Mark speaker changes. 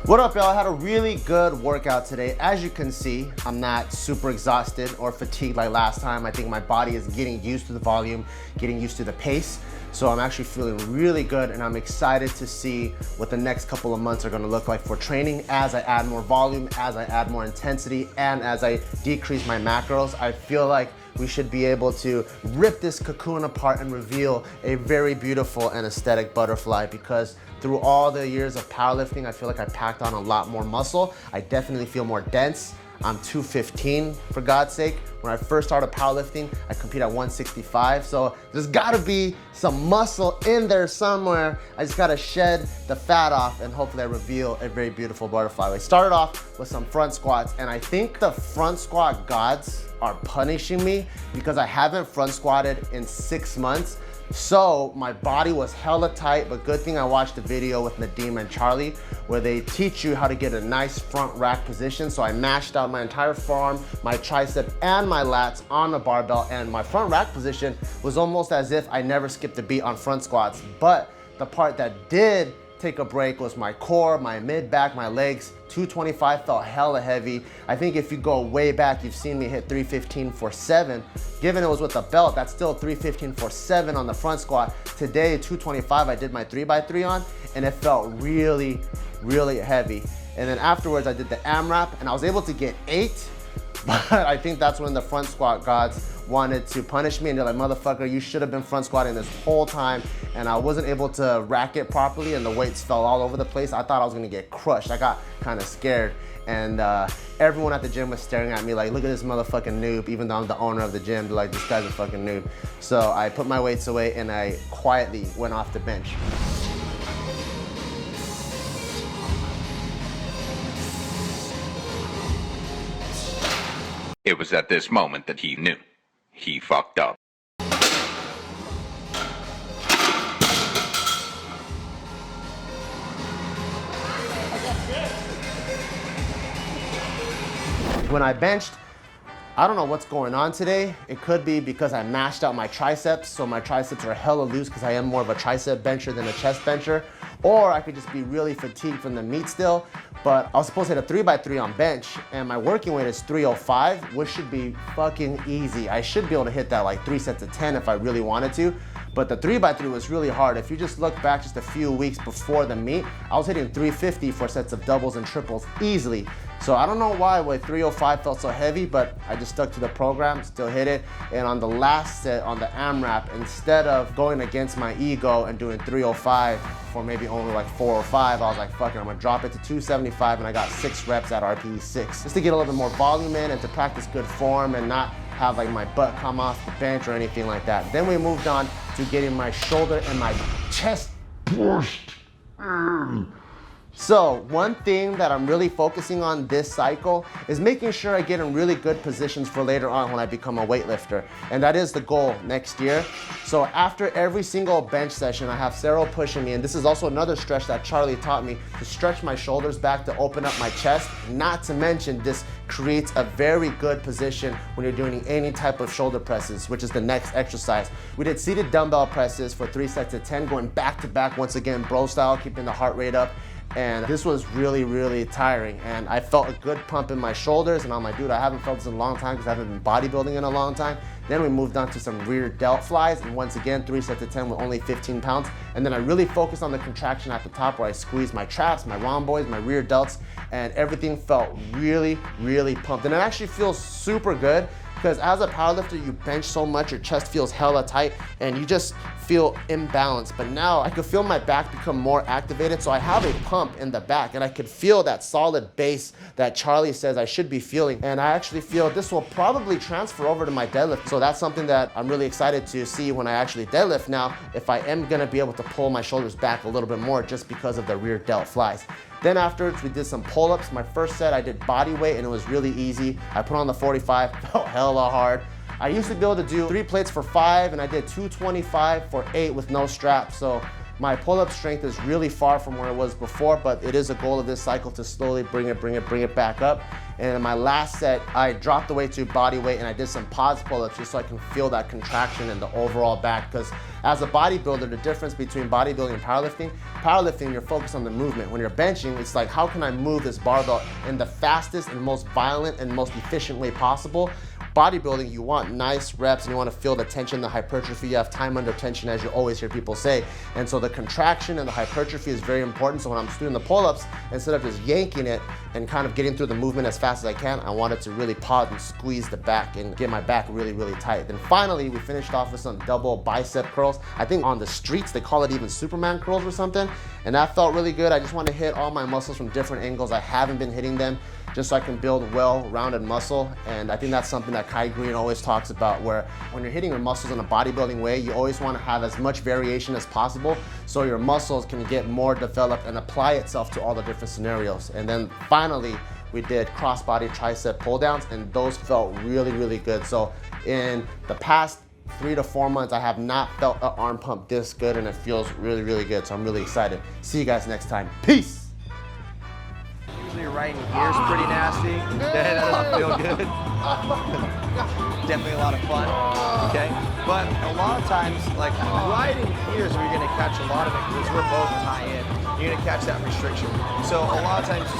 Speaker 1: What up, y'all? I had a really good workout today. As you can see, I'm not super exhausted or fatigued like last time. I think my body is getting used to the volume, getting used to the pace. So I'm actually feeling really good, and I'm excited to see what the next couple of months are gonna look like for training as I add more volume, as I add more intensity, and as I decrease my macros. I feel like we should be able to rip this cocoon apart and reveal a very beautiful and aesthetic butterfly, because through all the years of powerlifting, I feel like I packed on a lot more muscle. I definitely feel more dense. I'm 215, for God's sake. When I first started powerlifting, I competed at 165. So there's gotta be some muscle in there somewhere. I just gotta shed the fat off, and hopefully I reveal a very beautiful butterfly. I started off with some front squats, and I think the front squat gods are punishing me because I haven't front squatted in 6 months. So my body was hella tight, but good thing I watched the video with Nadim and Charlie where they teach you how to get a nice front rack position. So I mashed out my entire forearm, my tricep, and my lats on the barbell, and my front rack position was almost as if I never skipped a beat on front squats. But the part that did take a break was my core, my mid back, my legs. 225 felt hella heavy. I think if you go way back, you've seen me hit 315 for 7. Given it was with a belt, that's still 315 for 7 on the front squat. Today, 225, I did my 3x3 on, and it felt really, really heavy. And then afterwards, I did the AMRAP, and I was able to get 8, but I think that's when the front squat gods wanted to punish me, and they're like, motherfucker, you should have been front squatting this whole time. And I wasn't able to rack it properly, and the weights fell all over the place. I thought I was gonna get crushed. I got kind of scared, and everyone at the gym was staring at me like, look at this motherfucking noob, even though I'm the owner of the gym. They're like, this guy's a fucking noob. So I put my weights away, and I quietly went off the bench.
Speaker 2: It was at this moment that he knew. He fucked up.
Speaker 1: When I benched, I don't know what's going on today. It could be because I mashed out my triceps, so my triceps are hella loose because I am more of a tricep bencher than a chest bencher. Or I could just be really fatigued from the meet still. But I was supposed to hit a 3x3 on bench, and my working weight is 305, which should be fucking easy. I should be able to hit that like 3 sets of 10 if I really wanted to. But the 3x3 was really hard. If you just look back just a few weeks before the meet, I was hitting 350 for sets of doubles and triples easily. So I don't know why 305 felt so heavy, but I just stuck to the program, still hit it. And on the last set, on the AMRAP, instead of going against my ego and doing 305 for maybe only like 4 or 5, I was like, fuck it, I'm gonna drop it to 275, and I got 6 reps at RPE 6. Just to get a little bit more volume in and to practice good form and not have like my butt come off the bench or anything like that. Then we moved on to getting my shoulder and my chest pushed. So one thing that I'm really focusing on this cycle is making sure I get in really good positions for later on when I become a weightlifter. And that is the goal next year. So after every single bench session, I have Cyril pushing me. And this is also another stretch that Charlie taught me, to stretch my shoulders back to open up my chest. Not to mention, this creates a very good position when you're doing any type of shoulder presses, which is the next exercise. We did seated dumbbell presses for 3 sets of 10, going back to back once again, bro style, keeping the heart rate up. And this was really, really tiring. And I felt a good pump in my shoulders, and I'm like, dude, I haven't felt this in a long time because I haven't been bodybuilding in a long time. Then we moved on to some rear delt flies, and once again, 3 sets of 10 with only 15 pounds. And then I really focused on the contraction at the top where I squeezed my traps, my rhomboids, my rear delts, and everything felt really, really pumped. And it actually feels super good, because as a powerlifter, you bench so much, your chest feels hella tight, and you just feel imbalanced. But now I could feel my back become more activated, so I have a pump in the back, and I could feel that solid base that Charlie says I should be feeling. And I actually feel this will probably transfer over to my deadlift. So that's something that I'm really excited to see when I actually deadlift now, if I am gonna be able to pull my shoulders back a little bit more just because of the rear delt flies. Then afterwards, we did some pull-ups. My first set, I did body weight, and it was really easy. I put on the 45, felt hella hard. I used to be able to do 3 plates for 5, and I did 225 for 8 with no strap. So My pull-up strength is really far from where it was before, but it is a goal of this cycle to slowly bring it back up. And in my last set, I dropped the weight to body weight and I did some pause pull-ups just so I can feel that contraction in the overall back. Because as a bodybuilder, the difference between bodybuilding and powerlifting, you're focused on the movement. When you're benching, it's like, how can I move this barbell in the fastest and most violent and most efficient way possible? Bodybuilding, you want nice reps and you want to feel the tension, the hypertrophy. You have time under tension, as you always hear people say. And so the contraction and the hypertrophy is very important. So when I'm doing the pull-ups, instead of just yanking it and kind of getting through the movement as fast as I can, I wanted to really pause and squeeze the back and get my back really, really tight. Then finally, we finished off with some double bicep curls. I think on the streets, they call it even Superman curls or something. And that felt really good. I just want to hit all my muscles from different angles. I haven't been hitting them just so I can build well-rounded muscle. And I think that's something that Kai Green always talks about, where when you're hitting your muscles in a bodybuilding way, you always want to have as much variation as possible so your muscles can get more developed and apply itself to all the different scenarios. And then finally, we did cross-body tricep pull-downs, and those felt really, really good. So in the past 3 to 4 months, I have not felt an arm pump this good, and it feels really, really good. So I'm really excited. See you guys next time. Peace.
Speaker 3: Usually riding gear's pretty nasty. That doesn't feel good. Definitely a lot of fun, okay? But a lot of times, like riding gears, we're gonna catch a lot of it because we're both tie-in. You're gonna catch that restriction. So a lot of times,